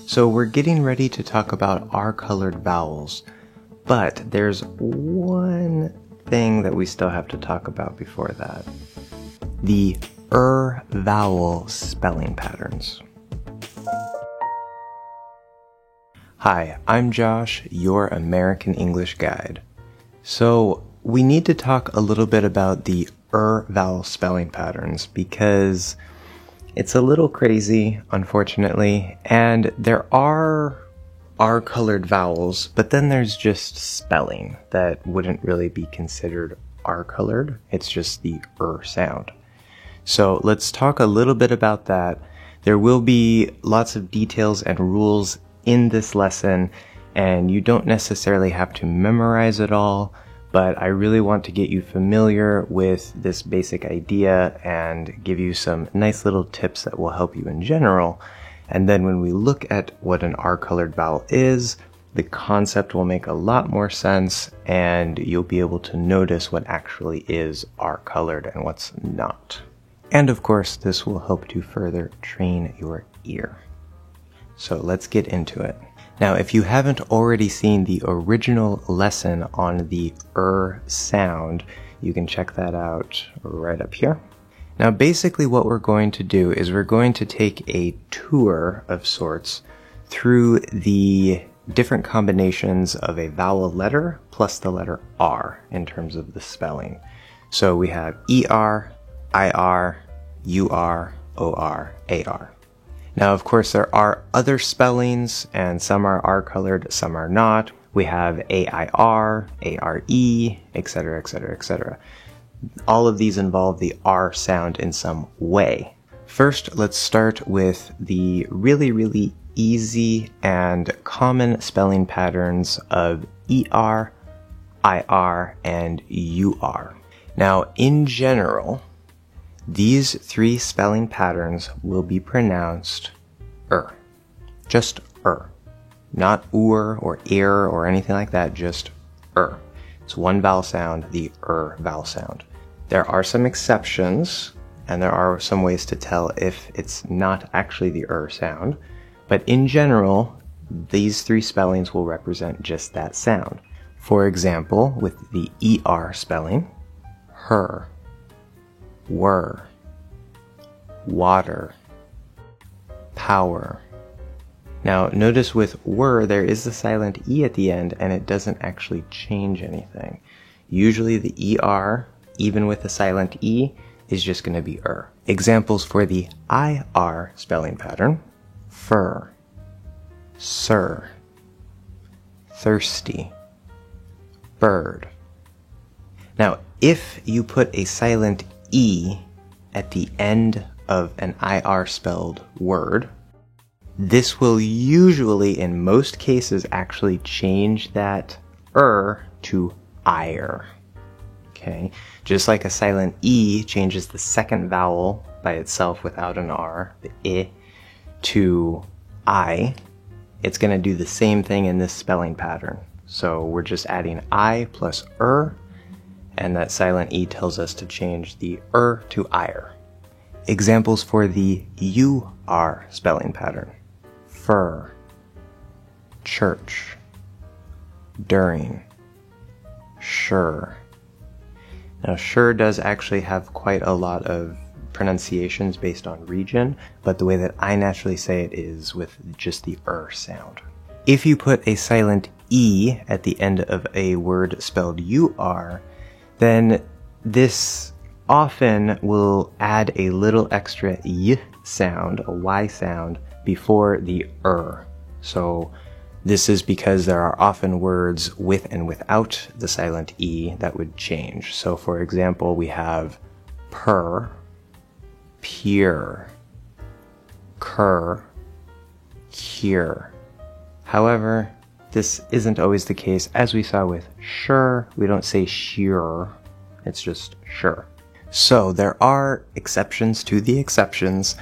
So we're getting ready to talk about R-colored vowels, but there's one thing that we still have to talk about before that. The vowel spelling patterns. Hi, I'm Josh, your American English guide. So we need to talk a little bit about the vowel spelling patterns because it's a little crazy, unfortunately, and there are R-colored vowels, but then there's just spelling that wouldn't really be considered R-colored. It's just the sound. So let's talk a little bit about that. There will be lots of details and rules in this lesson, and you don't necessarily have to memorize it all, but I really want to get you familiar with this basic idea and give you some nice little tips that will help you in general. And then when we look at what an R-colored vowel is, the concept will make a lot more sense, and you'll be able to notice what actually is R-colored and what's not. And of course, this will help to further train your ear. So let's get into it. Now, if you haven't already seen the original lesson on the sound, you can check that out right up here. Now, basically what we're going to do is we're going to take a tour of sorts through the different combinations of a vowel letter plus the letter R in terms of the spelling. So we have ER, IR, UR, OR, AR. Now, of course, there are other spellings, and some are R-colored, some are not. We have AIR, ARE, etc., etc., etc. All of these involve the R sound in some way. First, let's start with the really easy and common spelling patterns of ER, IR, and UR. Now, in general, these three spelling patterns will be pronounced just not or ear or anything like that, just It's one vowel sound, the vowel sound. There are some exceptions, and there are some ways to tell if it's not actually the sound, but in general, these three spellings will represent just that sound. For example, with the ER spelling, her, were, water, power. Now notice with were there is a silent E at the end and it doesn't actually change anything. Usually the ER, even with a silent E, is just going to be Examples for the IR spelling pattern: fur, sir, thirsty, bird. Now if you put a silent E at the end of an IR spelled word, this will usually, in most cases, actually change that to ire. Okay? Just like a silent E changes the second vowel by itself without an R, the I, to I, it's going to do the same thing in this spelling pattern. So we're just adding I plus and that silent E tells us to change the to ire. Examples for the UR spelling pattern: fur, church, during, sure. Now, sure does actually have quite a lot of pronunciations based on region, but the way that I naturally say it is with just the sound. If you put a silent E at the end of a word spelled UR, then this often will add a little extra Y sound, a Y sound, before the So this is because there are often words with and without the silent E that would change. So for example, we have per, pure, cur, cure. However, this isn't always the case. As we saw with sure, we don't say sure, it's just sure. So there are exceptions to the exceptions,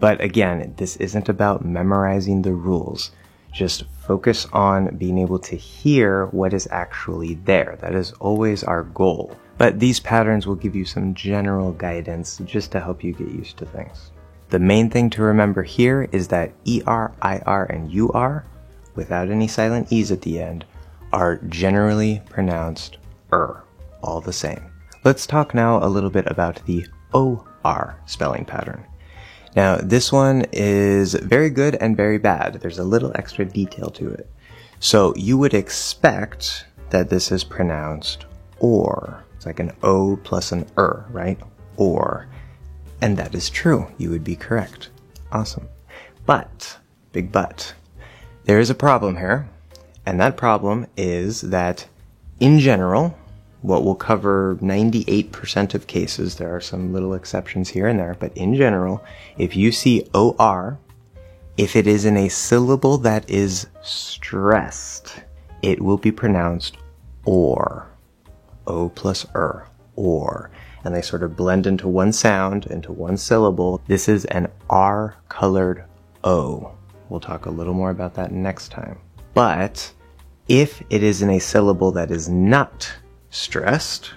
but again, this isn't about memorizing the rules. Just focus on being able to hear what is actually there. That is always our goal. But these patterns will give you some general guidance just to help you get used to things. The main thing to remember here is that ER, IR, and UR, without any silent E's at the end, are generally pronounced all the same. Let's talk now a little bit about the OR spelling pattern. Now, this one is very good and very bad. There's a little extra detail to it. So you would expect that this is pronounced or. It's like an O plus an right? Or. And that is true. You would be correct. Awesome. But, big but, there is a problem here. And that problem is that, in general, what will cover 98% of cases, there are some little exceptions here and there, but in general, if you see OR, if it is in a syllable that is stressed, it will be pronounced or. O plus or. And they sort of blend into one sound, into one syllable. This is an R-colored O. We'll talk a little more about that next time. But if it is in a syllable that is not stressed,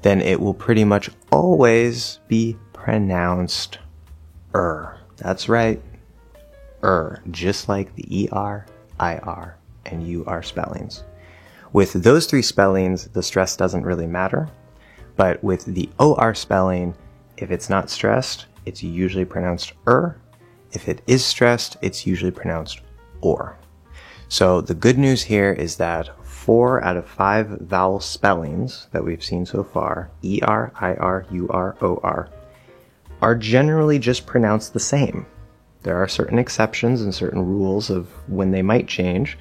then it will pretty much always be pronounced That's right, just like the ER, IR, and UR spellings. With those three spellings, the stress doesn't really matter. But with the OR spelling, if it's not stressed, it's usually pronounced If it is stressed, it's usually pronounced or. So the good news here is that 4 out of 5 vowel spellings that we've seen so far, ER, IR, UR, OR, are generally just pronounced the same. There are certain exceptions and certain rules of when they might change,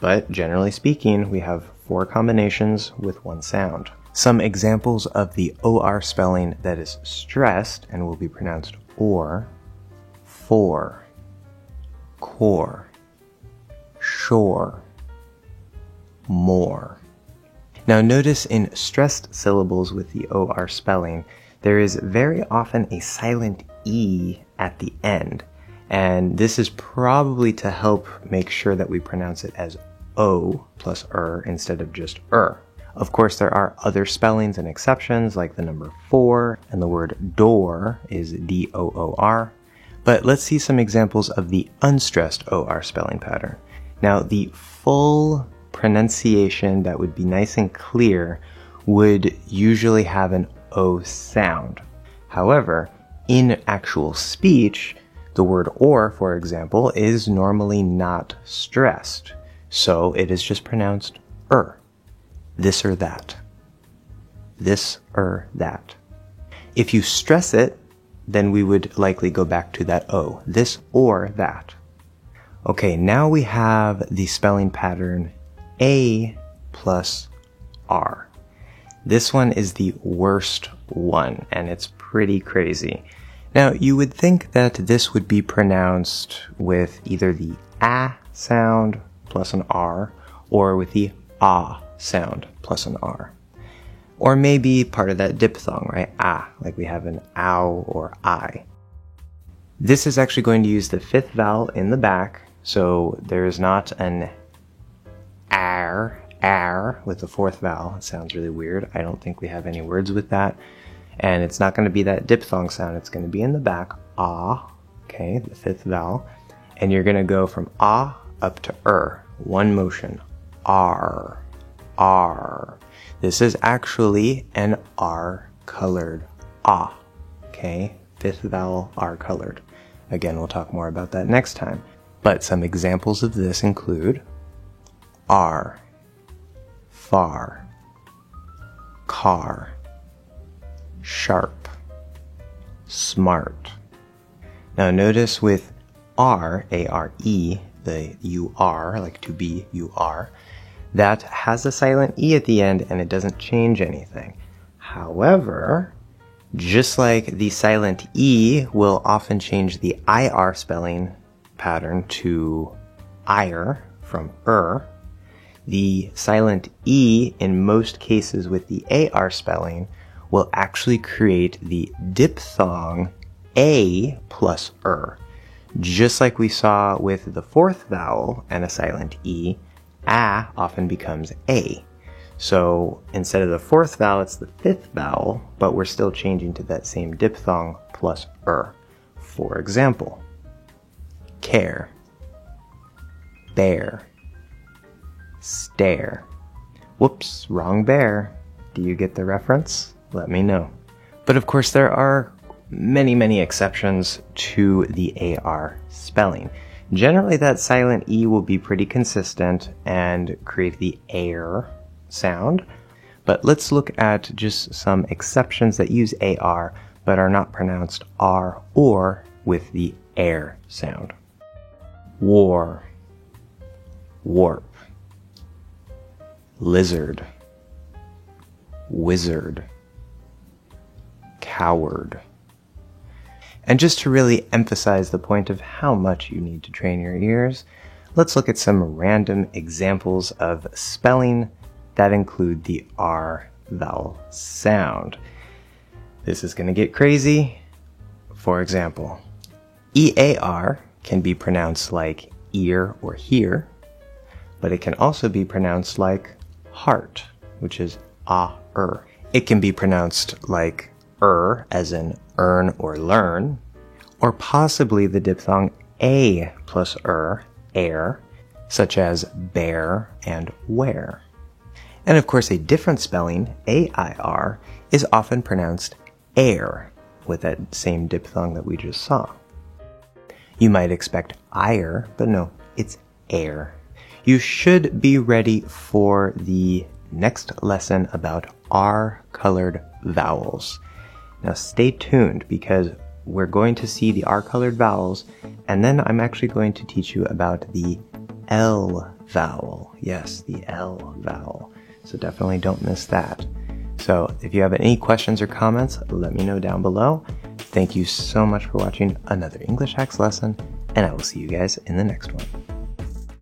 but generally speaking, we have 4 combinations with one sound. Some examples of the OR spelling that is stressed and will be pronounced or: for, core, shore, more. Now notice in stressed syllables with the OR spelling, there is very often a silent E at the end. And this is probably to help make sure that we pronounce it as O plus instead of just Of course, there are other spellings and exceptions like the number 4 and the word door is D-O-O-R. But let's see some examples of the unstressed OR spelling pattern. Now, the full pronunciation that would be nice and clear would usually have an O sound. However, in actual speech, the word or, for example, is normally not stressed. So it is just pronounced this or that. This or that. If you stress it, then we would likely go back to that O, this or that. Okay, now we have the spelling pattern A plus R. This one is the worst one, and it's pretty crazy. Now, you would think that this would be pronounced with either the A sound plus an R, or with the A sound plus an R. Or maybe part of that diphthong, right? Ah, like we have an ow or I. This is actually going to use the 5th vowel in the back, so there is not an ar with the 4th vowel. It sounds really weird. I don't think we have any words with that. And it's not going to be that diphthong sound. It's going to be in the back. Ah, okay, the 5th vowel. And you're going to go from ah up to one motion. R. This is actually an R-colored ah. Okay, 5th vowel R-colored. Again, we'll talk more about that next time. But some examples of this include R, far, car, sharp, smart. Now notice with R, A-R-E, the U-R, like to be, U-R, that has a silent E at the end and it doesn't change anything. However, just like the silent E will often change the IR spelling pattern to ire from the silent E in most cases with the AR spelling will actually create the diphthong A plus Just like we saw with the 4th vowel and a silent E, A often becomes A. So instead of the 4th vowel, it's the 5th vowel, but we're still changing to that same diphthong plus For example, care, bear, stare. Whoops, wrong bear. Do you get the reference? Let me know. But of course, there are many exceptions to the AR spelling. Generally, that silent E will be pretty consistent and create the air sound. But let's look at just some exceptions that use AR but are not pronounced R or with the air sound. War, warp, lizard, wizard, coward. And just to really emphasize the point of how much you need to train your ears, let's look at some random examples of spelling that include the R vowel sound. This is going to get crazy. For example, EAR can be pronounced like ear or hear, but it can also be pronounced like heart, which is ah-er. It can be pronounced like as in earn or learn, or possibly the diphthong a plus air, such as bear and wear. And of course, a different spelling, AIR, is often pronounced air, with that same diphthong that we just saw. You might expect ire, but no, it's air. You should be ready for the next lesson about R-colored vowels. Now stay tuned because we're going to see the R-colored vowels, and then I'm actually going to teach you about the L vowel. Yes, the L vowel. So definitely don't miss that. So if you have any questions or comments, let me know down below. Thank you so much for watching another English Hacks lesson, and I will see you guys in the next one.